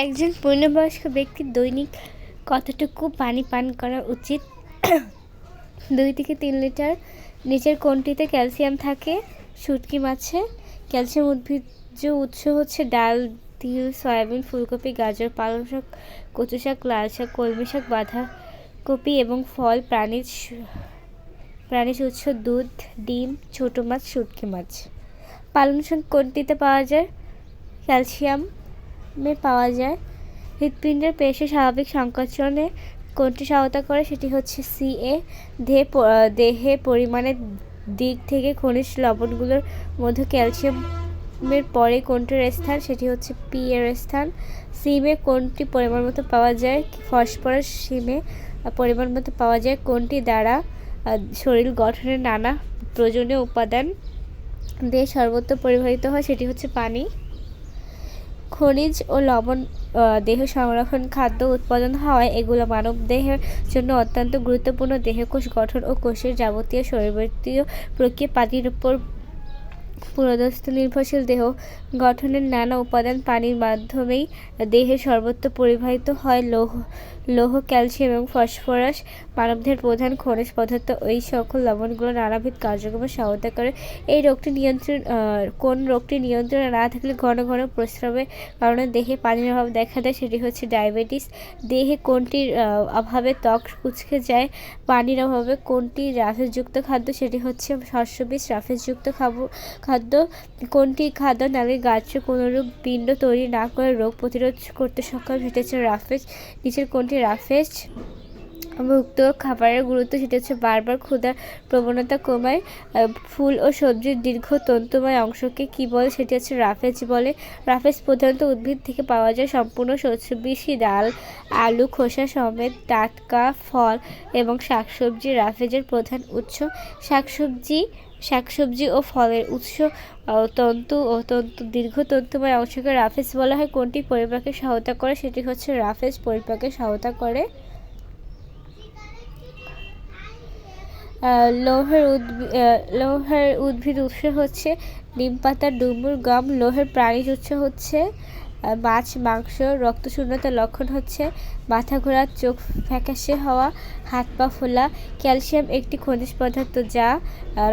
একজন পূর্ণবয়স্ক ব্যক্তির দৈনিক কতটুকু পানি পান করা উচিত? 2 থেকে 3 লিটার। নিচের কোনটিতে ক্যালসিয়াম থাকে? শুঁটকি মাছে। ক্যালসিয়াম উদ্ভিজ্জ উৎস হচ্ছে ডাল, তিল, সয়াবিন, ফুলকপি, গাজর, পালং শাক, কচু শাক, লাল শাক, কলমি শাক, বাঁধাকপি এবং ফল। প্রাণীজ উৎস দুধ, ডিম, ছোট মাছ, শুঁটকি মাছ। পালং শাক কোনটিতে পাওয়া যায়? ক্যালসিয়ামে পাওয়া যায়। হৃৎপিণ্ডের পেশি স্বাভাবিক সংকোচনে কোনটি সহায়তা করে? সেটি হচ্ছে সিএ। দেহে পরিমাণের দিক থেকে খনিজ লবণগুলোর মধ্যে ক্যালসিয়ামের পরে কোনটির স্থান? সেটি হচ্ছে পি এর স্থান। সিমে কোনটি পরিমাণ মতো পাওয়া যায়? ফসফরাস সিমে পরিমাণ মতো পাওয়া যায়। কোনটি দ্বারা শরীর গঠনের নানা প্রয়োজনীয় উপাদান দেহে সর্বত্র পরিবাহিত হয়? সেটি হচ্ছে পানি। খনিজ ও লবণ দেহ সংরক্ষণ খাদ্য উৎপাদন হওয়ায় এগুলো মানব দেহের জন্য অত্যন্ত গুরুত্বপূর্ণ। দেহকোষ গঠন ও কোষের যাবতীয় শরীরবৃত্তীয় প্রক্রিয়া পানির উপর পুরোদস্ত নির্ভরশীল। দেহ গঠনের নানা উপাদান পানির মাধ্যমেই দেহের সর্বত্র পরিবাহিত হয়। লৌহ, ক্যালসিয়াম এবং ফসফরাস মানবদেহের প্রধান খনিজ পদার্থ। এই সকল লবণগুলো নানাবিধ কার্যক্রমে সহায়তা করে। কোন রোগটি নিয়ন্ত্রণে না থাকলে ঘন ঘন প্রস্রাবের কারণে দেহে পানির অভাব দেখা দেয়? সেটি হচ্ছে ডায়াবেটিস। দেহে কোনটির অভাবে ত্বক কুঁচকে যায়? পানির অভাবে। কোনটি রাফেজযুক্ত খাদ্য? সেটি হচ্ছে শস্যবীজ। রাফেজযুক্ত খাদ্য কোনটি খাদ্য নালীর গাত্রে কোনরূপ পিণ্ড তৈরি না করে রোগ প্রতিরোধ করতে সক্ষম? সেটি হচ্ছে রাফেজ। নিচের কোনটি রাফেজ মুক্ত খাবারের গুরুত্ব? সেটি হচ্ছে বারবার ক্ষুধার প্রবণতা কমায়। ফুল ও সবজির দীর্ঘ তন্তুময় অংশকে কি বলে? সেটি হচ্ছে রাফেজ বলে। রাফেজ প্রধানত উদ্ভিদ থেকে পাওয়া যায়। সম্পূর্ণ শস্যবীজী ডাল, আলু, খোসা সমেত টাটকা ফল এবং শাকসবজি রাফেজের প্রধান উৎস। শাকসবজি ও ফলের উৎস দীর্ঘ তন্তুময় অংশকে রাফেজ বলা হয়। কোনটি পরিপাকে সহায়তা করে? সেটি হচ্ছে রাফেজ পরিপাকে সহায়তা করে। লৌহের উদ্ভিদ উৎস হচ্ছে নিম পাতা, ডুমুর, গম। লৌহের প্রাণীজ উৎস হচ্ছে মাছ, মাংস। রক্তশূন্যতার লক্ষণ হচ্ছে মাথা ঘোরা, চোখ ফ্যাকাশে হওয়া, হাত পা ফোলা। ক্যালসিয়াম একটি খনিজ পদার্থ যা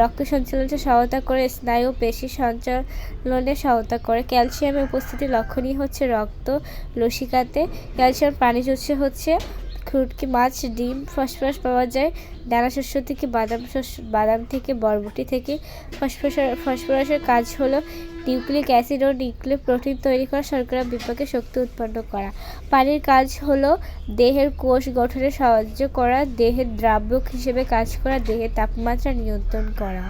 রক্ত সঞ্চালনে সহায়তা করে, স্নায়ু ও পেশি সঞ্চালনে সহায়তা করে। ক্যালসিয়ামের উপস্থিতি লক্ষণীয় হচ্ছে রক্ত লসিকাতে। ক্যালসিয়াম প্রাণীজ উৎস হচ্ছে শুঁটকি মাছ, ডিম। ফসফরাস পাওয়া যায় দানাশস্য থেকে, বাদাম থেকে, বরবটি থেকে। ফসফরাসের কাজ হলো নিউক্লিক অ্যাসিড ও নিউক্লিওপ্রোটিন তৈরি করা, শর্করা বিপাকে শক্তি উৎপন্ন করা। পানির কাজ হলো দেহের কোষ গঠনে সাহায্য করা, দেহের দ্রাবক হিসেবে কাজ করা, দেহের তাপমাত্রা নিয়ন্ত্রণ করা।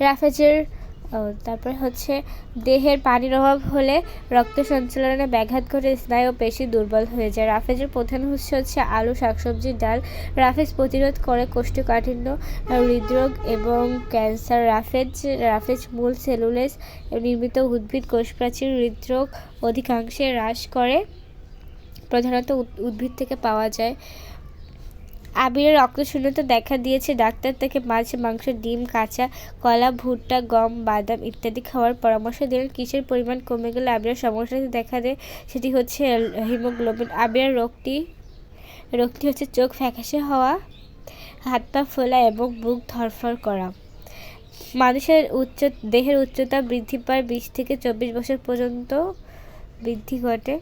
রাফেজের তারপর হচ্ছে দেহের পানির অভাব হলে রক্ত সঞ্চালনে ব্যাঘাত ঘটে, স্নায়ু ও পেশি দুর্বল হয়ে যায়। রাফেজের প্রধান উৎস হচ্ছে আলু, শাকসবজি, ডাল। রাফেজ প্রতিরোধ করে কোষ্ঠকাঠিন্য, হৃদরোগ এবং ক্যান্সার। রাফেজ মূল সেলুলোজ নির্মিত উদ্ভিদ কোষপ্রাচীর হৃদরোগ অধিকাংশে হ্রাস করে। প্রধানত উদ্ভিদ থেকে পাওয়া যায়। আবিরে রক্তশূন্যতা দেখা দিয়েছে, ডাক্তার তাকে মাছ, মাংস, ডিম, কাঁচা কলা, ভুট্টা, গম, বাদাম ইত্যাদি খাওয়ার পরামর্শ দিলেন। কিসের পরিমাণ কমে গেলে আবিরের সমস্যা দেখা দেয়? সেটি হচ্ছে হিমোগ্লোবিন। আবিরের রোগটি হচ্ছে চোখ ফ্যাকাশে হওয়া, হাত পা ফোলা এবং বুক ধড়ফড় করা। মানুষের দেহের উচ্চতা বৃদ্ধি পায় 20 থেকে 24 বছর পর্যন্ত বৃদ্ধি ঘটে।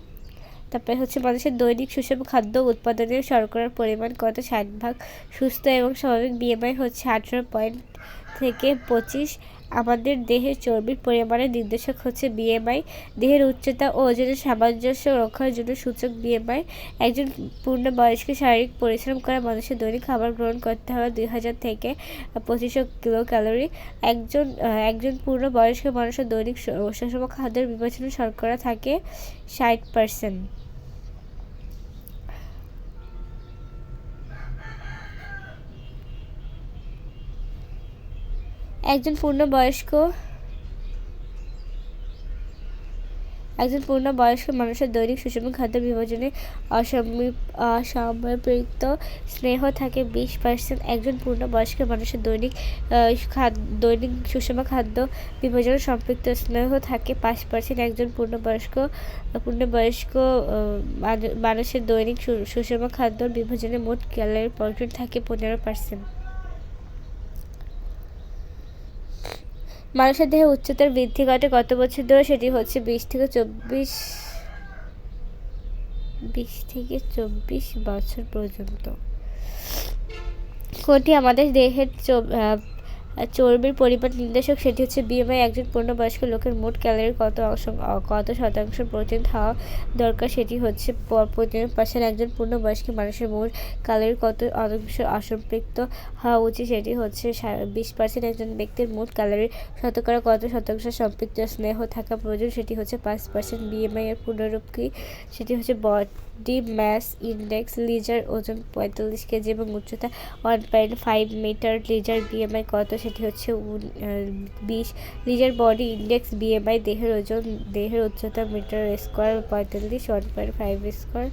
তারপরে হচ্ছে মানুষের দৈনিক সুষম খাদ্য উৎপাদনের শর্করার পরিমাণ কত? 60 ভাগ। সুস্থ এবং স্বাভাবিক বিএমআই হচ্ছে 18 থেকে 25। আমাদের দেহের চর্বির পরিমাণের নির্দেশক হচ্ছে বিএমআই। দেহের উচ্চতা ও ওজনের সামঞ্জস্য রক্ষার জন্য সূচক বিএমআই। একজন পূর্ণবয়স্ক শারীরিক পরিশ্রম করা মানুষের দৈনিক খাবার গ্রহণ করতে হবে 2000 থেকে 2500 কিলোক্যালোরি। একজন পূর্ণবয়স্ক মানুষের দৈনিক সুষম খাদ্যের বিবেচনা শর্করা থাকে 60%। একজন পূর্ণবয়স্ক একজন পূর্ণবয়স্ক মানুষের দৈনিক সুষম খাদ্য বিভাজনে অসম্পৃক্ত স্নেহ থাকে 20%। একজন পূর্ণবয়স্ক মানুষের দৈনিক সুষম খাদ্য বিভাজনে সম্পৃক্ত স্নেহ থাকে 5%। একজন পূর্ণবয়স্ক মানুষের দৈনিক সুষম খাদ্য বিভাজনে মোট ক্যালোরি প্রোটিন থাকে 15%। মানুষের দেহে উচ্চতার বৃদ্ধি ঘটে কত বছর ধরে? সেটি হচ্ছে 20 থেকে 24 বছর পর্যন্ত। কোনটি আমাদের দেহের চর্বির পরিমাণ নির্দেশক? সেটি হচ্ছে BMI। একজন পূর্ণবয়স্ক লোকের মোট ক্যালোরির কত শতাংশ প্রোটিন খাওয়া দরকার? সেটি হচ্ছে 15%। একজন পূর্ণবয়স্ক মানুষের মোট ক্যালোরির কত অংশ অসম্পৃক্ত হওয়া উচিত? সেটি হচ্ছে 20%। একজন ব্যক্তির মোট ক্যালোরির শতকরা কত শতাংশ সম্পৃক্ত স্নেহ থাকা প্রয়োজন? সেটি হচ্ছে 5%। BMI এর পূর্ণরূপ কি? সেটি হচ্ছে বডি মাস ইন্ডেক্স। লিজার ওজন 45 কেজি এবং উচ্চতা 1.5 মিটার। লিজার BMI কত? সেটি হচ্ছে 20। লিজার বডি ইন্ডেক্স BMI দেহের উচ্চতা মিটার স্কোয়ার 45, 1.5 স্কোয়ার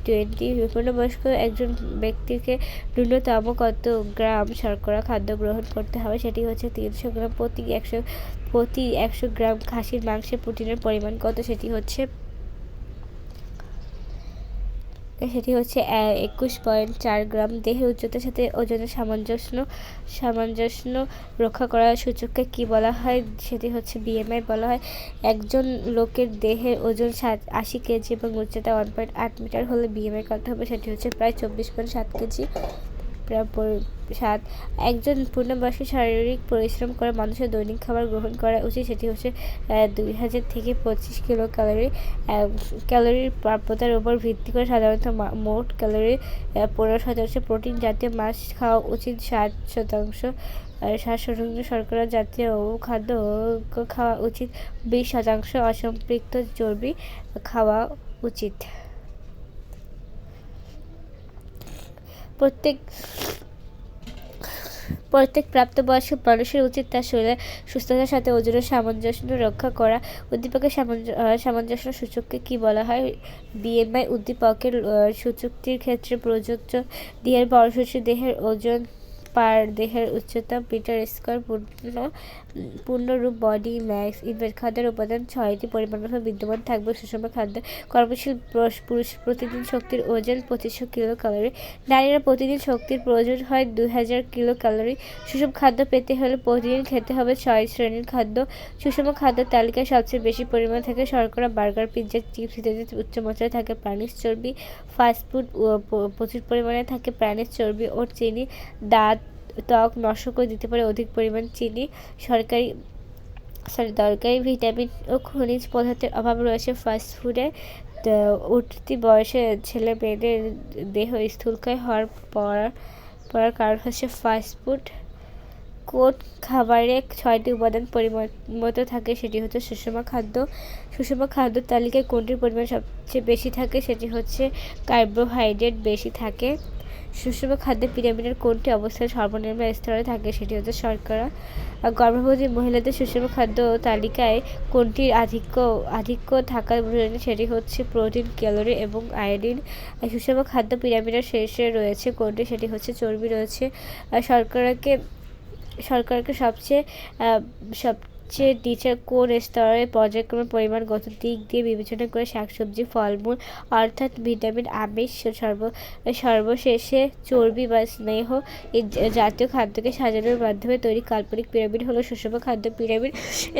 20। পূর্ণবয়স্ক একজন ব্যক্তিকে ন্যূনতম কত গ্রাম শর্করা খাদ্য গ্রহণ করতে হবে? সেটি হচ্ছে 300 গ্রাম। প্রতি 100 গ্রাম খাসির মাংসে প্রোটিনের পরিমাণ কত? সেটি হচ্ছে 21.4 গ্রাম। দেহের উচ্চতার সাথে ওজনের সামঞ্জস্য রক্ষা করার সূচককে কি বলা হয়? সেটি হচ্ছে BMI বলা হয়। একজন লোকের দেহের ওজন 80 কেজি এবং উচ্চতা 1.8 মিটার হলে BMI কত হবে? সেটি হচ্ছে প্রায় 24.7 কেজি। 7। একজন পূর্ণবয়স্ক শারীরিক পরিশ্রম করে মানুষের দৈনিক খাবার গ্রহণ করা উচিত? সেটি হচ্ছে 2000 থেকে 25 কিলো ক্যালোরি। ক্যালোরির প্রাপ্যতার উপর ভিত্তি করে সাধারণত মোট ক্যালোরি 15% প্রোটিন জাতীয় মাছ খাওয়া উচিত, 60% শর্করা জাতীয় খাদ্য খাওয়া উচিত, 20% অসম্পৃক্ত চর্বি খাওয়া উচিত। প্রত্যেক প্রাপ্তবয়স্ক মানুষের উচিত তার শরীরের সুস্থতার সাথে ওজনের সামঞ্জস্য রক্ষা করা। উদ্দীপকের সামঞ্জস্য সূচককে কি বলা হয়? BMI। উদ্দীপকের সূচকটির ক্ষেত্রে প্রযোজ্য। দেহের বর্ষসূচি দেহের ওজন পার দেহের উচ্চতা মিটার স্কোয়ার পূর্ণরূপ বডি ম্যাস ইনডেক্স। খাদ্যের উপাদান 6টি পরিমাণভাবে বিদ্যমান থাকবে। সুষম খাদ্য কর্মশীল পুরুষ প্রতিদিন শক্তির ওজন 2500 কিলো ক্যালোরি। নারীরা প্রতিদিন শক্তির প্রয়োজন হয় 2000 কিলো ক্যালোরি। সুষম খাদ্য পেতে হলে প্রতিদিন খেতে হবে 6 শ্রেণীর খাদ্য। সুষম খাদ্য তালিকায় সবচেয়ে বেশি পরিমাণ থাকে শর্করা, বার্গার, পিৎজা, চিপস ইত্যাদিতে উচ্চ মাত্রায় থাকে প্রাণীজ চর্বি। ফাস্টফুড প্রচুর পরিমাণে থাকে প্রাণীজ চর্বি ও চিনি। ত্বক নষ্ট করে দিতে পারে অধিক পরিমাণ চিনি। দরকারি ভিটামিন ও খনিজ পদার্থের অভাব রয়েছে ফাস্টফুডে। উঠতি বয়সে ছেলে মেয়েদের দেহ স্থূলকায় হওয়ার পড়ার কারণ হচ্ছে ফাস্টফুড। কোন খাবারে 6টি উপাদান পরিমিত থাকে? সেটি হচ্ছে সুষম খাদ্য। সুষম খাদ্য তালিকায় কোনটির পরিমাণ সবচেয়ে বেশি থাকে? সেটি হচ্ছে কার্বোহাইড্রেট বেশি থাকে। সুষম খাদ্যে পিরামিডের কোনটি অবস্থায় সর্বনিম্ন স্তরে থাকে? সেটি হচ্ছে শর্করা। গর্ভবতী মহিলাদের সুষম খাদ্য তালিকায় কোনটির আধিক্য থাকা প্রয়োজন? সেটি হচ্ছে প্রোটিন, ক্যালোরি এবং আয়োডিন। সুষম খাদ্য পিরামিডের শেষে রয়েছে কোনটি? সেটি হচ্ছে চর্বি রয়েছে। শর্করাকে সবচেয়ে নিচে কোন স্তরে পর্যায়ক্রমে পরিমাণগত দিক দিয়ে বিবেচনা করে শাকসবজি, ফলমূল অর্থাৎ ভিটামিন, আমিষ, সর্বশেষে চর্বি বা স্নেহ জাতীয় খাদ্যকে সাজানোর মাধ্যমে তৈরি কাল্পনিক পিরামিড হলো সুষম খাদ্য পিরামিড।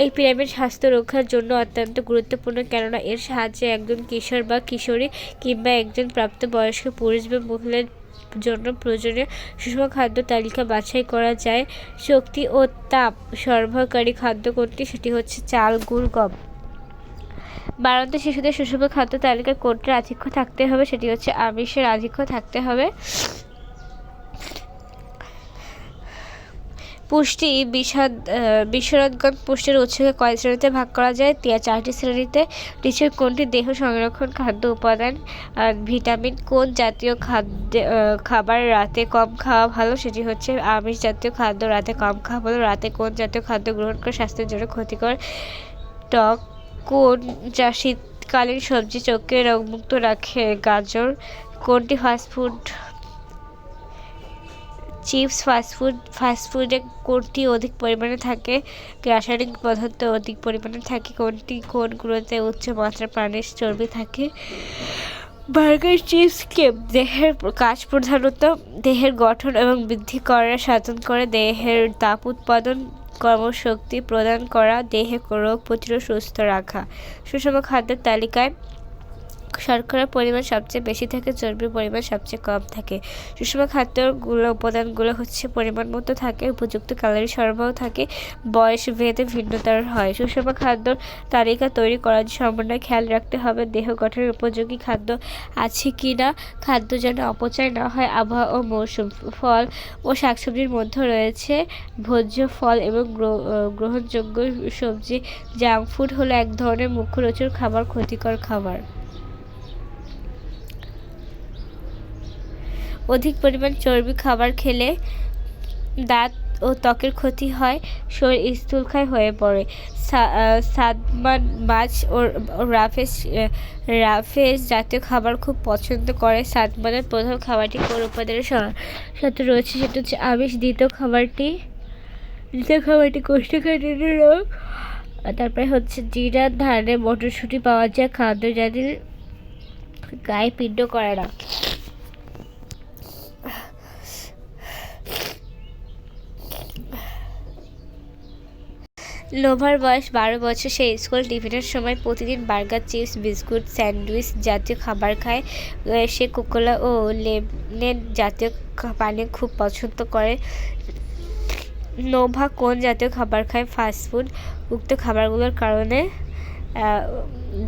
এই পিরামিড স্বাস্থ্য রক্ষার জন্য অত্যন্ত গুরুত্বপূর্ণ, কেননা এর সাহায্যে একজন কিশোর বা কিশোরী কিংবা একজন প্রাপ্তবয়স্ক পুরুষ বা মহিলার জন্য প্রয়োজনীয় সুষম খাদ্য তালিকা বাছাই করা যায়। শক্তি ও তাপ সরবরাহকারী খাদ্য কোনটি? সেটি হচ্ছে চাল, গুড়, গম। বাড়ন্ত শিশুদের সুষম খাদ্য তালিকায় কোনটির আধিক্য থাকতে হবে? সেটি হচ্ছে আমিষের আধিক্য থাকতে হবে। পুষ্টি বিশরদগণ পুষ্টির উৎসকে কয় শ্রেণীতে ভাগ করা যায়? 4টি শ্রেণীতে। নিচের কোনটি দেহ সংরক্ষণ খাদ্য উপাদান? ভিটামিন। কোন জাতীয় খাবার রাতে কম খাওয়া ভালো? সেটি হচ্ছে আমিষ জাতীয় খাদ্য রাতে কম খাওয়া ভালো। রাতে কোন জাতীয় খাদ্য গ্রহণ করে স্বাস্থ্যের জন্য ক্ষতিকর? টক কোন যা শীতকালীন সবজি চোখকে রোগমুক্ত রাখে? গাজর। কোনটি ফাস্টফুড? চিপস। ফাস্টফুডে কোনটি অধিক পরিমাণে থাকে? রাসায়নিক পদার্থ অধিক পরিমাণে থাকে। কোনগুলোতে উচ্চ মাত্রার প্রাণীর চর্বি থাকে? Burger, chips, cake. দেহের কাজ প্রধানত দেহের গঠন এবং বৃদ্ধি করা, সাধন করে দেহের তাপ উৎপাদন, কর্মশক্তি প্রদান করা, দেহে রোগ প্রতিরোধ সুস্থ রাখা। সুষম খাদ্যের তালিকায় শর্করার পরিমাণ সবচেয়ে বেশি থাকে, চর্বির পরিমাণ সবচেয়ে কম থাকে। সুষম খাদ্যগুলো উপাদানগুলো হচ্ছে পরিমাণ মতো থাকে, উপযুক্ত ক্যালোরি সরবরাহ থাকে, বয়স ভেদে ভিন্নতার হয়। সুষম খাদ্যর তালিকা তৈরি করার সমন্বয় খেয়াল রাখতে হবে দেহ গঠনের উপযোগী খাদ্য আছে কি না, খাদ্য যেন অপচয় না হয়। আবহাওয়া ও মৌসুম। ফল ও শাকসবজির মধ্যে রয়েছে ভোজ্য ফল এবং গ্রহণযোগ্য সবজি। জাঙ্ক ফুড হলো এক ধরনের মুখরোচক খাবার, ক্ষতিকর খাবার। অধিক পরিমাণ চর্বি খাবার খেলে দাঁত ও ত্বকের ক্ষতি হয়, শরীর স্থূলকায় হয়ে পড়ে। সালমন মাছ ও রাফেজ জাতীয় খাবার খুব পছন্দ করে। সালমনের প্রধান খাবারটি কোন উপাদানের সাথে রয়েছে? সেটা হচ্ছে আমিষ। দ্বিতীয় খাবারটি কোষ্ঠকাঠিন্য রোগ। তারপরে হচ্ছে জিরা, ধানে, মটরশুঁটি পাওয়া যায় খাদ্য যাদের গায়ে পিণ্ড করে না। নোভার বয়স 12 বছর। সে স্কুল টিফিনের সময় প্রতিদিন বার্গার, চিপস, বিস্কুট, স্যান্ডউইচ জাতীয় খাবার খায়। সে কোকোলা ও লেমনেড জাতীয় পানীয় খুব পছন্দ করে। নোভা কোন জাতীয় খাবার খায়? ফাস্টফুড। উক্ত খাবারগুলোর কারণে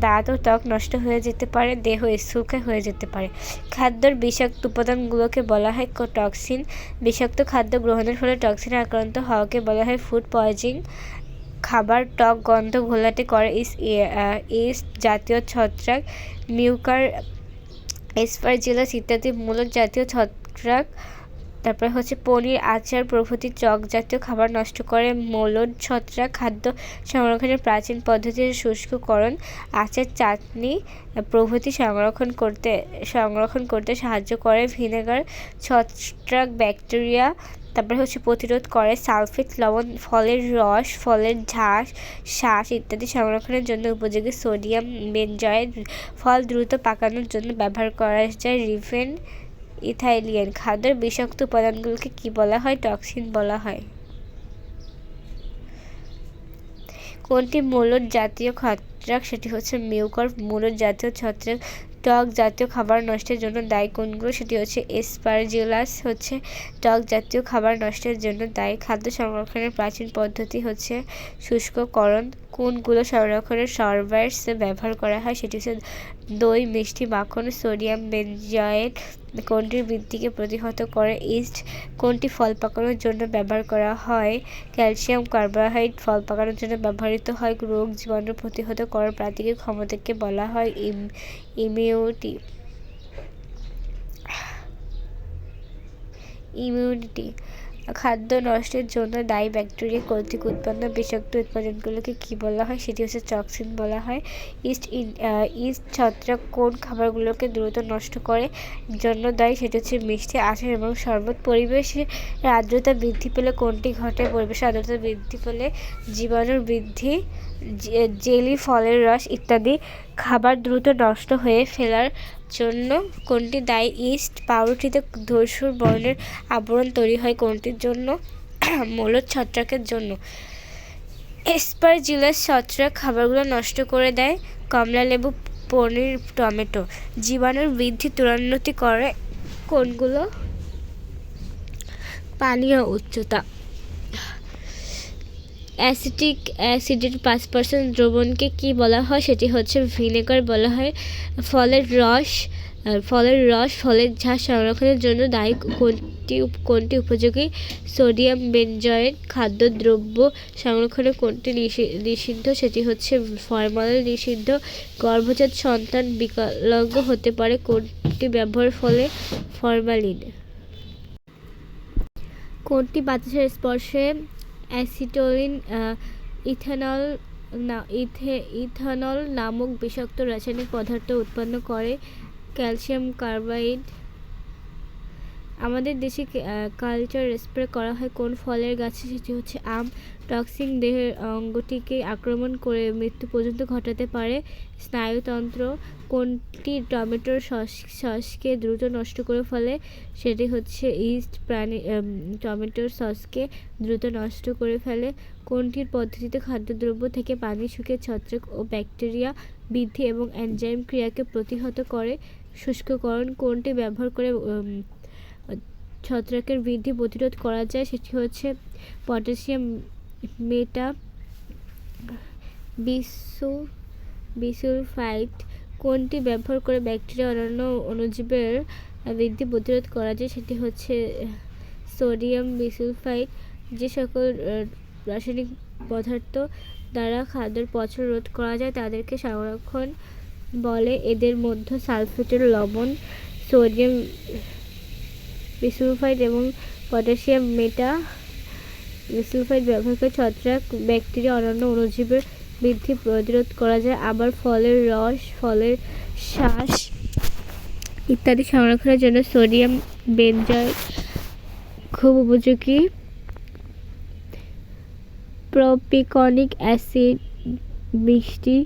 দাঁত ও ত্বক নষ্ট হয়ে যেতে পারে, দেহ স্থূলকায় হয়ে যেতে পারে। খাদ্যের বিষাক্ত উপাদানগুলোকে বলা হয় টক্সিন। বিষাক্ত খাদ্য গ্রহণের ফলে টক্সিনে আক্রান্ত হওয়াকে বলা হয় ফুড পয়জনিং। খাবার টক গন্ধ ঘোলাটে করে ইস্ট জাতীয় ছত্রাক, মিউকার, এসপারজিলাস ইত্যাদি মূলক জাতীয় ছত্রাক। তারপরে হচ্ছে পনির, আচার প্রভৃতি চক জাতীয় খাবার নষ্ট করে মৌলদ ছত্রাক। খাদ্য সংরক্ষণের প্রাচীন পদ্ধতি শুষ্ককরণ, আচার, চাটনি প্রভৃতি সংরক্ষণ করতে সাহায্য করে ভিনেগার। ছত্রাক ব্যাকটেরিয়া তারপরে হচ্ছে প্রতিরোধ করে সালফেট, লবণ। ফলের রস, ফলের শাঁস ইত্যাদি সংরক্ষণের জন্য উপযোগী সোডিয়াম বেনজয়েড। ফল দ্রুত পাকানোর জন্য ব্যবহার করা যায় রিফাইন ইথাইলিন। খাদ্যের বিষাক্ত উপাদানগুলোকে কি বলা হয়? টক্সিন বলা হয়। কোনটি মূলদ জাতীয় ছত্রাক? সেটি হচ্ছে মিউকার। মূলদ জাতীয় ছত্রাক টক জাতীয় খাবার নষ্টের জন্য দায়ী। কোনগুলো? সেটি হচ্ছে এসপারজিলাস হচ্ছে টক জাতীয় খাবার নষ্টের জন্য দায়ী। খাদ্য সংরক্ষণের প্রাচীন পদ্ধতি হচ্ছে শুষ্ককরণ। কোনগুলো সংরক্ষণের সরভার্স ব্যবহার করা হয়? সেটি হচ্ছে দই, মিষ্টি, মাখন। সোডিয়াম বেনজয়েড কোনটির বৃদ্ধিকে প্রতিহত করে? ইস্ট। কোনটি ফল পাকানোর জন্য ব্যবহার করা হয়? ক্যালসিয়াম কার্বোহাইড্রেট ফল পাকানোর জন্য ব্যবহৃত হয়। রোগ জীবাণু প্রতিহত করার প্রাকৃতিক ক্ষমতাকে বলা হয় ইমিউনিটি। খাদ্য নষ্টের জন্য দায়ী ব্যাকটেরিয়া কর্তৃক উৎপন্ন বিষাক্ত উপাদানগুলোকে কি বলা হয়? সেটি হচ্ছে টক্সিন বলা হয়। ইস্ট ছত্রাক কোন খাবারগুলোকে দ্রুত নষ্ট করে জন্য দায়ী? সেটি হচ্ছে মিষ্টি, আচার এবং শরবত। পরিবেশে আর্দ্রতা বৃদ্ধি পেলে কোনটি ঘটে? পরিবেশে আর্দ্রতা বৃদ্ধি পেলে জীবাণুর বৃদ্ধি, জেলি, ফলের রস ইত্যাদি খাবার দ্রুত নষ্ট হয়ে ফেলার জন্য কোনটি দায়ী? ইস্ট। পাউরুটিতে ধূসর বর্ণের আবরণ তৈরি হয় কোনটির জন্য? মূলদ ছত্রাকের জন্য। এসপারজিলাস ছত্রাক খাবারগুলো নষ্ট করে দেয়। কমলালেবু, পনির, টমেটো। জীবাণুর বৃদ্ধি ত্বরান্বিত করে কোনগুলো? পানীয় উচ্চতা। অ্যাসিটিক অ্যাসিডের 5% দ্রবণকে কি বলা হয়? সেটি হচ্ছে ভিনেগার বলা হয়। ফলের রস, ফলের ঝাঁজ সংরক্ষণের জন্য দায়ী। কোনটি উপযোগী? Sodium benzoate. খাদ্যদ্রব্য সংরক্ষণে কোনটি নিষিদ্ধ? সেটি হচ্ছে ফরমালিন নিষিদ্ধ। গর্ভজাত সন্তান বিকলাঙ্গ হতে পারে কোনটি ব্যবহারের ফলে? ফরমালিন। কোনটি বাতাসের স্পর্শে অ্যাসিটোলিন, ইথানল ইথানল নামক বিষাক্ত রাসায়নিক পদার্থ উৎপন্ন করে। Calcium carbide. আমাদের দেশে কালচার স্প্রে করা হয় কোন ফলের গাছে? সেটি হচ্ছে আম। টক্সিন দেহের অঙ্গটিকে আক্রমণ করে মৃত্যু পর্যন্ত ঘটাতে পারে। স্নায়ুতন্ত্র। কোনটি টমেটোর সসকে দ্রুত নষ্ট করে ফেলে? সেটি হচ্ছে ইস্ট। টমেটোর সসকে দ্রুত নষ্ট করে ফেলে। কোনটির পদ্ধতিতে খাদ্যদ্রব্য থেকে পানি শুকিয়ে ছত্রাক ও ব্যাকটেরিয়া বৃদ্ধি এবং এনজাইম ক্রিয়াকে প্রতিহত করে? শুষ্ককরণ। কোনটি ব্যবহার করে ছত্রাকের বৃদ্ধি প্রতিরোধ করা যায়? সেটি হচ্ছে পটাশিয়াম মেটা বিসুলফাইড। কোনটি ব্যবহার করে ব্যাকটেরিয়া অন্যান্য অণুজীবের বৃদ্ধি প্রতিরোধ করা যায়? সেটি হচ্ছে সোডিয়াম বিসুলফাইড। যে সকল রাসায়নিক পদার্থ দ্বারা খাদ্যের পচন রোধ করা যায় তাদেরকে সংরক্ষণ বলে। এদের মধ্যে সালফেটের লবণ, সোডিয়াম বিসুলফাইড এবং পটাশিয়াম মেটা বিসুলফাইড ব্যবহার করে ছত্রাক, ব্যাকটেরিয়া অন্যান্য অণুজীবের বৃদ্ধি প্রতিরোধ করা যায়। আবার ফলের রস, ফলের শ্বাস ইত্যাদি সংরক্ষণের জন্য সোডিয়াম বেনজয়েড খুব উপযোগী। প্রপিকনিক অ্যাসিড মিষ্টি।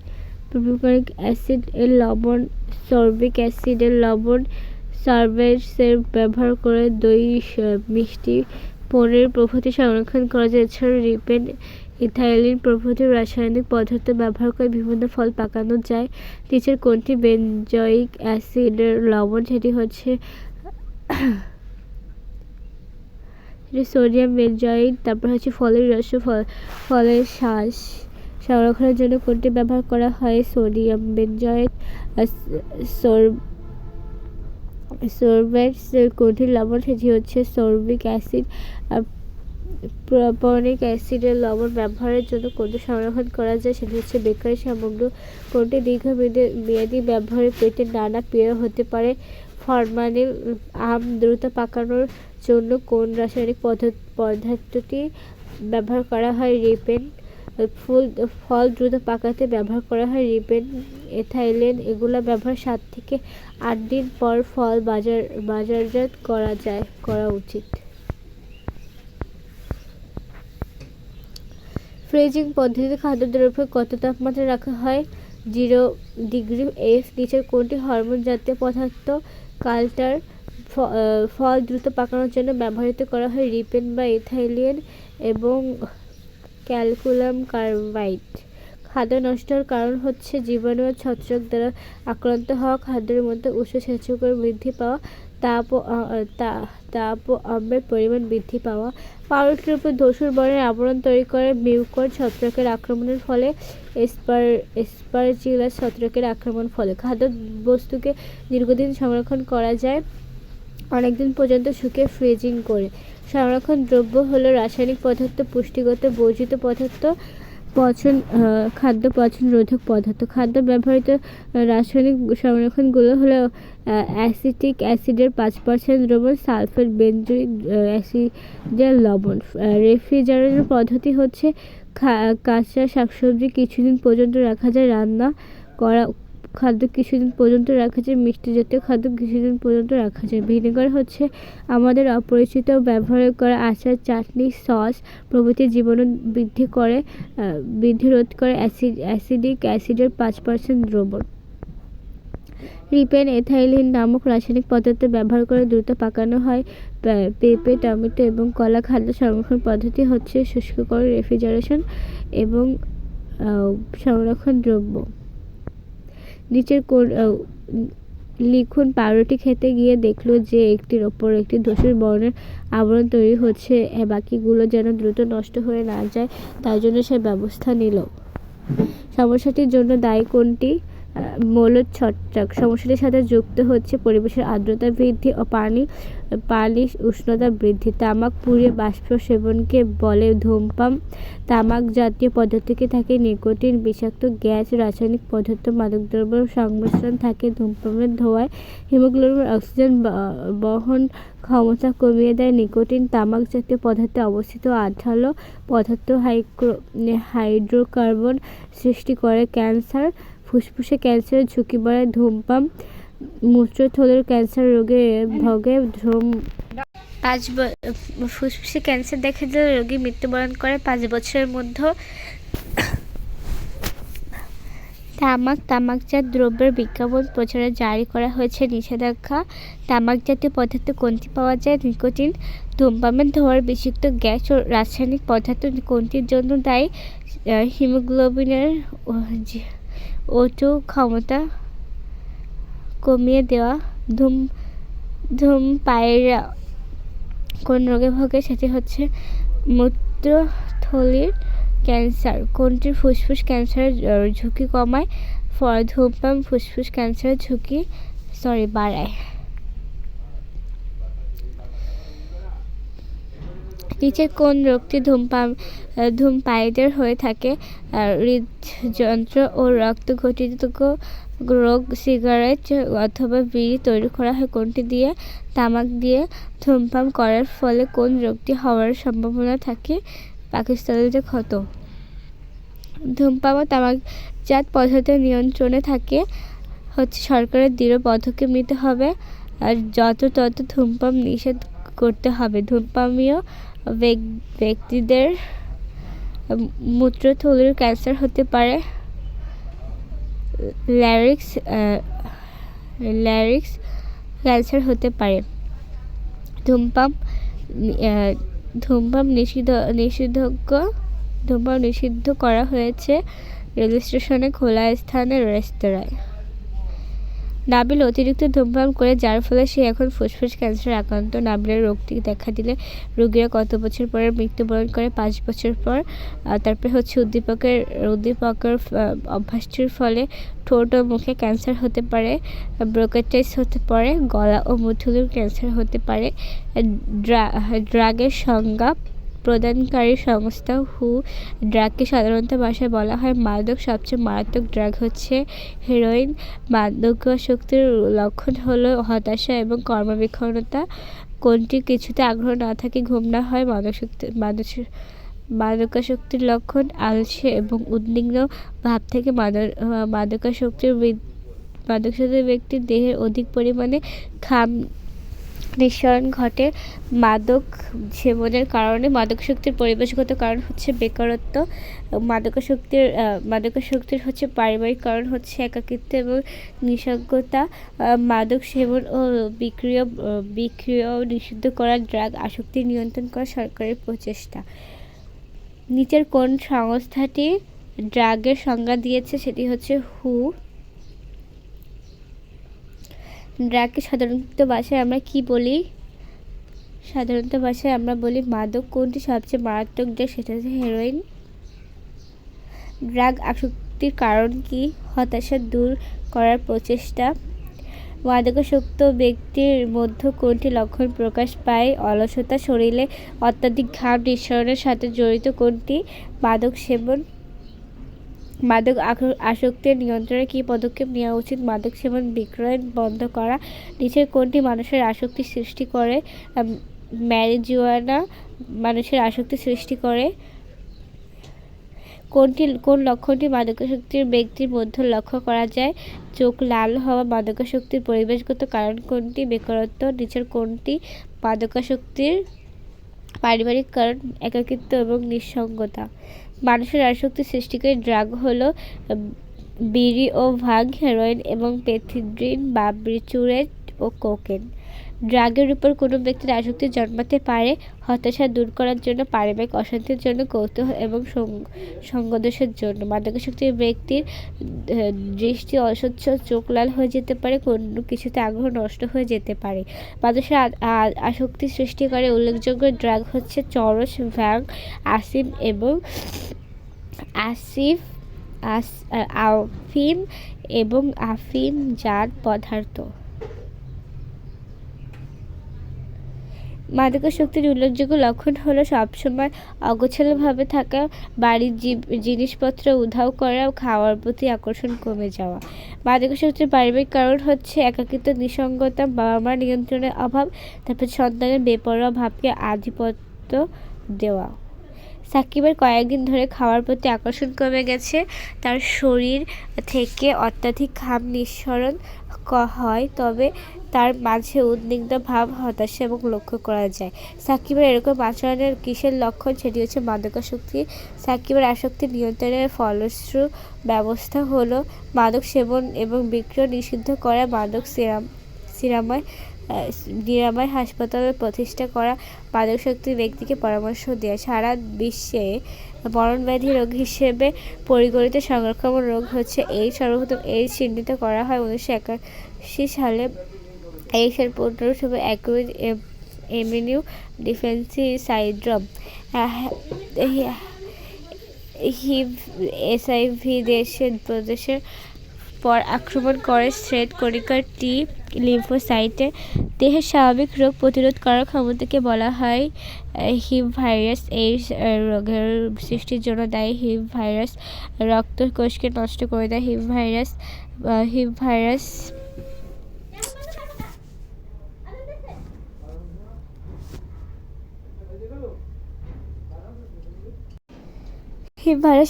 প্রপিকনিক অ্যাসিড এর লবণ, সরবিক অ্যাসিড এর লবণ, সালফেটস ব্যবহার করে দই, মিষ্টি, পনির প্রভৃতি সংরক্ষণ করা যায়। এছাড়া রিপেন, ইথাইলিন প্রভৃতি রাসায়নিক পদার্থ ব্যবহার করে বিভিন্ন ফল পাকানো যায়। নিচের কোনটি বেনজয়িক অ্যাসিডের লবণ? সেটি হচ্ছে সোডিয়াম বেনজয়েড। তারপর হচ্ছে ফলের রস, ফলের শ্বাস সংরক্ষণের জন্য কোনটি ব্যবহার করা হয়? Sodium benzoate. সরবেটস কোনটির লবণ? সেটি হচ্ছে সরবিক অ্যাসিড। প্রপিকনিক অ্যাসিডের লবণ ব্যবহারের জন্য কোনটি সংরক্ষণ করা যায়? সেটি হচ্ছে বেকারি সামগ্রী। কোনটি দীর্ঘমেয়াদী ব্যবহারে পেটের নানা পীড়া হতে পারে? ফরমালিন। আম দ্রুত পাকানোর জন্য কোন রাসায়নিক পদার্থটি ব্যবহার করা হয়? রিপেন। ফল দ্রুত পাকাতে ব্যবহার করা হয় রিপেন, ইথাইলিন। এগুলো ব্যবহার 7 থেকে 8 দিন পর ফল বাজারজাত করা উচিত। ফ্রিজিং পদ্ধতিতে খাদ্যদ্রব্য কত তাপমাত্রায় রাখা হয়? 0 ডিগ্রি F। নিচের কোনটি হরমোন জাতীয় পদার্থ? কালটার। ফল দ্রুত পাকানোর জন্য ব্যবহৃত করা হয় রিপেন বা ইথাইলিন এবং ক্যালসিয়াম কার্বাইড। খাদ্য নষ্ট হওয়ার কারণ হচ্ছে জীবাণু ও ছত্রাক দ্বারা আক্রান্ত হওয়া, খাদ্যের মধ্যে উষ্ণ স্বেচ্ছাচার বৃদ্ধি পাওয়া, তাপ ও আম্লের পরিমাণ বৃদ্ধি পাওয়া। পাউরুটির উপর ধূসর বর্ণের আবরণ তৈরি করে মিউকর ছত্রাকের আক্রমণের ফলে, এসপারজিলাস ছত্রাকের আক্রমণ ফলে। খাদ্যবস্তুকে দীর্ঘদিন সংরক্ষণ করা যায় অনেকদিন পর্যন্ত শুকিয়ে ফ্রিজিং করে। সংরক্ষণ দ্রব্য হলো রাসায়নিক পদার্থ, পুষ্টিগত বর্জিত পদার্থ, খাদ্য পচন রোধক পদার্থ। খাদ্য ব্যবহৃত রাসায়নিক সংরক্ষণগুলো হলো অ্যাসিটিক অ্যাসিডের 5% দ্রবণ, সালফেট, বেনজোইক অ্যাসিডের লবণ। রেফ্রিজারেশন পদ্ধতি হচ্ছে কাঁচা শাকসবজি কিছুদিন পর্যন্ত রাখা যায়, রান্না করা খাদ্য কিছুদিন পর্যন্ত রাখা যায়, মিষ্টি জাতীয় খাদ্য কিছুদিন পর্যন্ত রাখা যায়। ভিনেগার হচ্ছে আমাদের অপরিচিত ব্যবহার করা আচার, চাটনি, সস প্রভৃতি জীবাণু বৃদ্ধি রোধ করে অ্যাসিডিক অ্যাসিডের 5% দ্রবণ। রিপেন, ইথাইলিন নামক রাসায়নিক পদার্থ ব্যবহার করে দ্রুত পাকানো হয়। পেঁপে, টমেটো এবং কলা। খাদ্য সংরক্ষণ পদ্ধতি হচ্ছে শুষ্ককরণ, রেফ্রিজারেশন এবং সংরক্ষণ দ্রব্য। নিচের লিখুন পাউরুটি খেতে গিয়ে দেখলো যে একটির ওপর একটি ধূসর বর্ণের আবরণ তৈরি হচ্ছে, বাকিগুলো যেন দ্রুত নষ্ট হয়ে না যায় তার জন্য সে ব্যবস্থা নিল। সমস্যাটির জন্য দায়ী কোনটি? মৌলের ছত্রাক। সমস্যাটির সাথে যুক্ত হচ্ছে পরিবেশের আর্দ্রতা বৃদ্ধি ও পানির উষ্ণতা বৃদ্ধি। তামাক পুড়িয়ে বাষ্প সেবনকে বলে ধূমপান। তামাক জাতীয় পদার্থকে থাকে নিকোটিন, বিষাক্ত গ্যাস, রাসায়নিক পদার্থ, মাদকদ্রব্যের সংমিশ্রণ থাকে। ধূমপানের ধোঁয়ায় হিমোগ্লোবিন অক্সিজেন বহন ক্ষমতা কমিয়ে দেয়। নিকোটিন তামাক জাতীয় পদার্থে অবস্থিত আঠালো পদার্থ হাইড্রোকার্বন সৃষ্টি করে। ক্যান্সার, ফুসফুসে ক্যান্সারের ঝুঁকি বাড়ায় ধূমপান। মূত্রথলির ক্যান্সার রোগে ভোগে ফুসফুসে ক্যান্সার দেখা দিলে রোগী মৃত্যুবরণ করে 5 বছরের মধ্যে। তামাকজাত দ্রব্যের বিজ্ঞাপন প্রচারে জারি করা হয়েছে নিষেধাজ্ঞা। তামাক জাতীয় পদার্থ কোনটি পাওয়া যায়? নিকোটিন। ধূমপানের ধোঁয়ার বিষাক্ত গ্যাস ও রাসায়নিক পদার্থ কোনটির জন্য দায়ী? হিমোগ্লোবিনের O2 ক্ষমতা কমিয়ে দেওয়া। ধূমপায়ীরা কোন রোগে ভোগে? সেটি হচ্ছে মূত্রথলির ক্যান্সার। কোনটি ফুসফুস ক্যান্সারের ঝুঁকি কমায়? ধূমপান ফুসফুস ক্যান্সারের ঝুঁকি বাড়ায়। নিচের কোন রোগটি ধূমপায়ীদের হয়ে থাকে? হৃদযন্ত্র ও রক্ত ঘটিত রোগ। সিগারেট অথবা বিড়ি তৈরি করা হয় কোনটি দিয়ে? তামাক দিয়ে। ধূমপান করার ফলে কোন রোগটি হওয়ার সম্ভাবনা থাকে? পাকিস্তানিদের ক্ষত। ধূমপান ও তামাকজাত পদার্থের নিয়ন্ত্রণে থাকে হচ্ছে সরকারের দৃঢ় পদক্ষেপ নিতে হবে আর যত ধূমপান নিষেধ করতে হবে। ধূমপানীয় ব্যক্তিদের মূত্রথলির ক্যান্সার হতে পারে। ল্যারিক্স ক্যান্সার হতে পারে। ধূমপান নিষিদ্ধ করা হয়েছে রেল স্টেশনে, খোলা স্থানে, রেস্তোরাঁয়। নাবিল অতিরিক্ত ধূমপান করে যার ফলে সে এখন ফুসফুস ক্যান্সারে আক্রান্ত। নাবিলের রোগটি দেখা দিলে রোগীরা কত বছর পরে মৃত্যুবরণ করে? 5 বছর পর। তারপরে হচ্ছে উদ্দীপকের অভ্যাসটির ফলে ঠোঁট ও মুখে ক্যান্সার হতে পারে। ব্রোঙ্কাইটিস হতে পারে। গলা ও মূত্রথলির ক্যান্সার হতে পারে। ড্রাগের সংজ্ঞা প্রদানকারী সংস্থা হু। ড্রাগকে সাধারণত ভাষায় বলা হয় মাদক। সবচেয়ে মারাত্মক ড্রাগ হচ্ছে হেরোইন। মাদকাসক্তির লক্ষণ হলো হতাশা এবং কর্মবিক্ষণতা। কোনটি কিছুতে আগ্রহ না থাকে, ঘুম না হয়? মাদকাসক্তির লক্ষণ আলসে এবং উদ্বিগ্ন ভাব থেকে মাদকাসক্ত ব্যক্তির দেহে অধিক পরিমাণে ঘাম নিঃসরণ ঘটে। মাদক সেবনের কারণে মাদকাসক্তির পরিবেশগত কারণ হচ্ছে বেকারত্ব। মাদকাসক্তির হচ্ছে পারিবারিক কারণ হচ্ছে একাকিত্ব এবং নিঃসঙ্গতা। মাদক সেবন ও বিক্রিয়া নিষিদ্ধ করা। ড্রাগ আসক্তি নিয়ন্ত্রণ করা সরকারের প্রচেষ্টা। নিচের কোন সংস্থাটি ড্রাগের সংজ্ঞা দিয়েছে? সেটি হচ্ছে হু। ড্রাগকে সাধারণত ভাষায় আমরা কি বলি? সাধারণত ভাষায় আমরা বলি মাদক। কোনটি সবচেয়ে মারাত্মক ড্রাগ? সেটা হচ্ছে হেরোইন। ড্রাগ আসক্তির কারণ কি? হতাশা দূর করার প্রচেষ্টা। মাদকাসক্ত ব্যক্তির মধ্যে কোনটি লক্ষণ প্রকাশ পায়? অলসতা। শরীরে অত্যাধিক ঘাম নিঃসরণের সাথে জড়িত কোনটি? মাদক সেবন। মাদক আসক্তি নিয়ন্ত্রণে কী পদক্ষেপ নেওয়া উচিত? মাদক সেবন বিক্রয় বন্ধ করা। নিচের কোনটি মানুষের আসক্তি সৃষ্টি করে? ম্যারিজুয়ানা মানুষের আসক্তি সৃষ্টি করে। কোন লক্ষণটি মাদকাসক্তির ব্যক্তির মধ্যে লক্ষ্য করা যায়? চোখ লাল হওয়া। মাদকাসক্তির পরিবেশগত কারণ কোনটি? বেকারত্ব। নিচের কোনটি মাদকাসক্তির পারিবারিক কারণ? একাকিত্ব এবং নিঃসঙ্গতা। মানুষের আসক্তি সৃষ্টিকারী ড্রাগ হলো বিড়ি ও ভাং, হেরোইন এবং পেথিড্রিন, বার্বিচুরেট ও কোকেন। ড্রাগের উপর কোনো ব্যক্তির আসক্তি জন্মাতে পারে হতাশা দূর করার জন্য, পারিবারিক অশান্তির জন্য, কৌতূহল এবং সঙ্গদোষের জন্য। মাদকাসক্তি ব্যক্তির দৃষ্টি অস্বচ্ছ, চোখ লাল হয়ে যেতে পারে, কোনো কিছুতে আগ্রহ নষ্ট হয়ে যেতে পারে। মানুষের আসক্তি সৃষ্টিকারী উল্লেখযোগ্য ড্রাগ হচ্ছে চরস, ভাং, আসিফ আফিম এবং আফিমজাত পদার্থ। মাদকাসক্তির উল্লেখযোগ্য লক্ষণ হলো সবসময় অগোছালোভাবে থাকা, বাড়ির জিনিসপত্র উধাও করা ও খাওয়ার প্রতি আকর্ষণ কমে যাওয়া। মাদকাসক্তির পারিবারিক কারণ হচ্ছে একাকিত্ব, নিঃসঙ্গতা, বাবা মার নিয়ন্ত্রণের অভাব, তারপর সন্তানের বেপরোয়া ভাবকে আধিপত্য দেওয়া। সাকিবের কয়েকদিন ধরে খাওয়ার প্রতি আকর্ষণ কমে গেছে, তার শরীর থেকে অত্যাধিক ঘাম নিঃসরণ হয়, তবে তার মাঝে উদ্বিগ্ন ভাব, হতাশা এবং লক্ষ্য করা যায়। সাকিবের এরকম আচরণের কিসের লক্ষণ? সেটি হচ্ছে মাদকাসক্তি। সাকিবের আসক্তি নিয়ন্ত্রণের ফলপ্রসূ ব্যবস্থা হলো মাদক সেবন এবং বিক্রয় নিষিদ্ধ করা, মাদক নিরাময় হাসপাতাল প্রতিষ্ঠা করা, মাদকাসক্ত ব্যক্তিকে পরামর্শ দেওয়া। সারা বিশ্বে মরণব্যাধি রোগ হিসেবে পরিগণিত সংক্রামক রোগ হচ্ছে এইডস। সর্বপ্রথম এইডস চিহ্নিত করা হয় 1981 সালে। এইডসের পূর্ণরূপ acute immunodeficiency syndrome. HIV দেশের পর আক্রমণ করে শ্বেত কণিকার টি লিম্ফোসাইটে। দেহের স্বাভাবিক রোগ প্রতিরোধ করার ক্ষমতাকে বলা হয় হিভ ভাইরাস। এইডস রোগের সৃষ্টির জন্য দায়ী হিভ ভাইরাস। রক্ত কোষকে নষ্ট করে দেয় হিভ ভাইরাস। হিভ ভাইরাস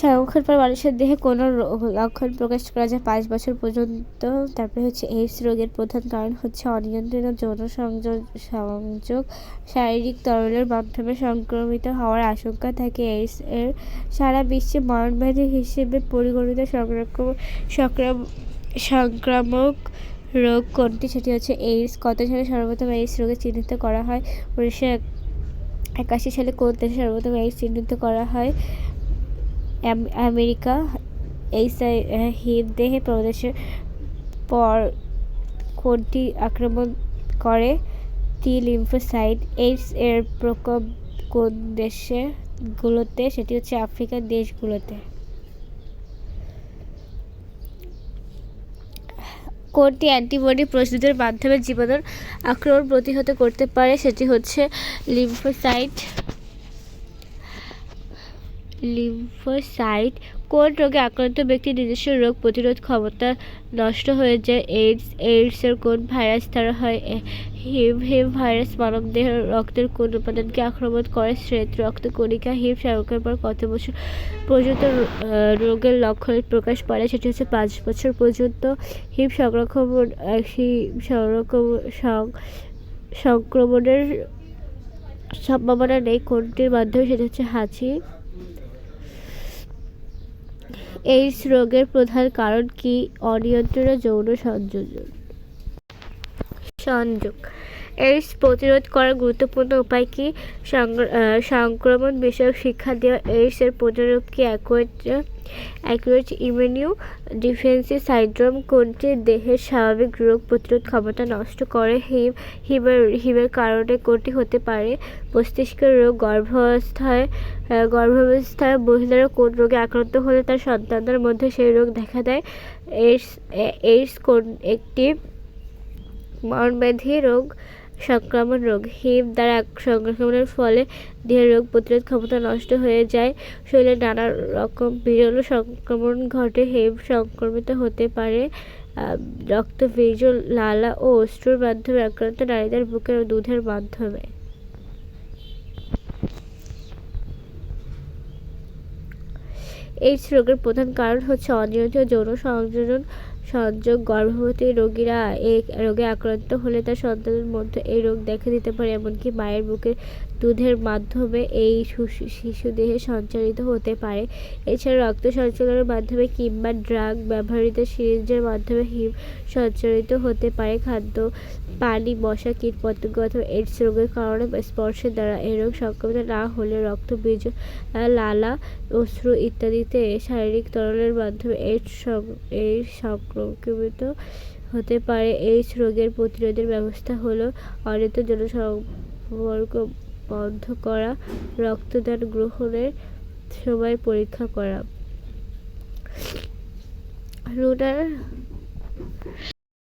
সংক্রমণের পর মানুষের দেহে কোনো লক্ষণ প্রকাশ করা যায় 5 বছর পর্যন্ত। তারপরে হচ্ছে এইডস রোগের প্রধান কারণ হচ্ছে অনিয়ন্ত্রিত যৌন সংযোগ। শারীরিক তরলের মাধ্যমে সংক্রমিত হওয়ার আশঙ্কা থাকে। এইডস এর সারা বিশ্বে মরণব্যাধি হিসেবে পরিগণিত সংক্রামক রোগ কোনটি? সেটি হচ্ছে এইডস। কত সালে সর্বপ্রথম এইডস রোগে চিহ্নিত করা হয়? 1981 সালে। কোন দেশে সর্বপ্রথম এইডস চিহ্নিত করা হয়? আমেরিকা। হিভ দেহে প্রবেশের পর কোনটি আক্রমণ করে? টি লিম্ফোসাইট। এইডস এর প্রকোপ কোন দেশগুলোতে? সেটি হচ্ছে আফ্রিকার দেশগুলোতে। কোনটি অ্যান্টিবডি প্রস্তুতের মাধ্যমে জীবাণুর আক্রমণ প্রতিহত করতে পারে? সেটি হচ্ছে লিম্ফোসাইট। কোন রোগে আক্রান্ত ব্যক্তির নিজস্ব রোগ প্রতিরোধ ক্ষমতা নষ্ট হয়ে যায়? এইডস এর কোন ভাইরাস দ্বারা হয়? হিভ ভাইরাস। মানবদেহের রক্তের কোন উপাদানকে আক্রমণ করে? শ্বেত রক্তকণিকা। হিভ সংক্রমণের পর কত বছর পর্যন্ত রোগের লক্ষণ প্রকাশ পায়? সেটি হচ্ছে 5 বছর পর্যন্ত। হিভ সংক্রমণের সম্ভাবনা নেই কোনটির মাধ্যমে? সেটি হচ্ছে হাঁচি। এইডস রোগের প্রধান কারণ কি? অনিয়ন্ত্রিত যৌন সংযোগ। এইডস প্রতিরোধ করার গুরুত্বপূর্ণ উপায় কি? সংক্রমণ বিষয়ক শিক্ষা দেওয়া। এইডস এর প্রতিরোধ কি? অ্যাকিউট ইমিউনো ডিফিসিয়েন্সি সিনড্রোম কোনটি দেহের স্বাভাবিক রোগ প্রতিরোধ ক্ষমতা নষ্ট করে? হিভের কারণে কোনটি হতে পারে? মস্তিষ্কের রোগ। গর্ভাবস্থায় মহিলারা কোন রোগে আক্রান্ত হলে তার সন্তানদের মধ্যে সেই রোগ দেখা দেয়? এইডস কোন একটি মরণব্যাধি সংক্রামক রোগ। হিভ দ্বারা সংক্রমণের ফলে দেহের রোগ প্রতিরোধ ক্ষমতা নষ্ট হয়ে যায়, শরীরে নানা রকম বিরল সংক্রমণ ঘটে। হিভ সংক্রমিত হতে পারে রক্ত, বীর্য, লালা ও অশ্রুর মাধ্যমে, আক্রান্ত নারীদের বুকের ও দুধের মাধ্যমে। এইডস রোগের প্রধান কারণ হচ্ছে অনিয়ন্ত্রিত যৌন সংযোগ। গর্ভবতী রোগীরা এই রোগে আক্রান্ত হলে তার সন্তানের মধ্যে এই রোগ দেখা দিতে পারে, এমনকি মায়ের বুকের দুধের মাধ্যমে এই শিশু দেহে সঞ্চারিত হতে পারে। এছাড়া রক্ত সঞ্চালনের মাধ্যমে কিংবা ড্রাগ ব্যবহৃত সিরিঞ্জের মাধ্যমে হিভ সঞ্চারিত হতে পারে। খাদ্য, পানি, মশা, কীটপতঙ্গ অথবা এইডস রোগের কারণে স্পর্শের দ্বারা এই রোগ সংক্রমিত না হলে রক্ত, বীর্য, লালা, অশ্রু ইত্যাদিতে শারীরিক তরলের মাধ্যমে এইডস সংক্রমিত হতে পারে। এইডস রোগের প্রতিরোধের ব্যবস্থা হলো অনিয়ন্ত্রিত যৌন সম্পর্ক বন্ধ করা, রক্তদান গ্রহণের সময় পরীক্ষা করা। রুনার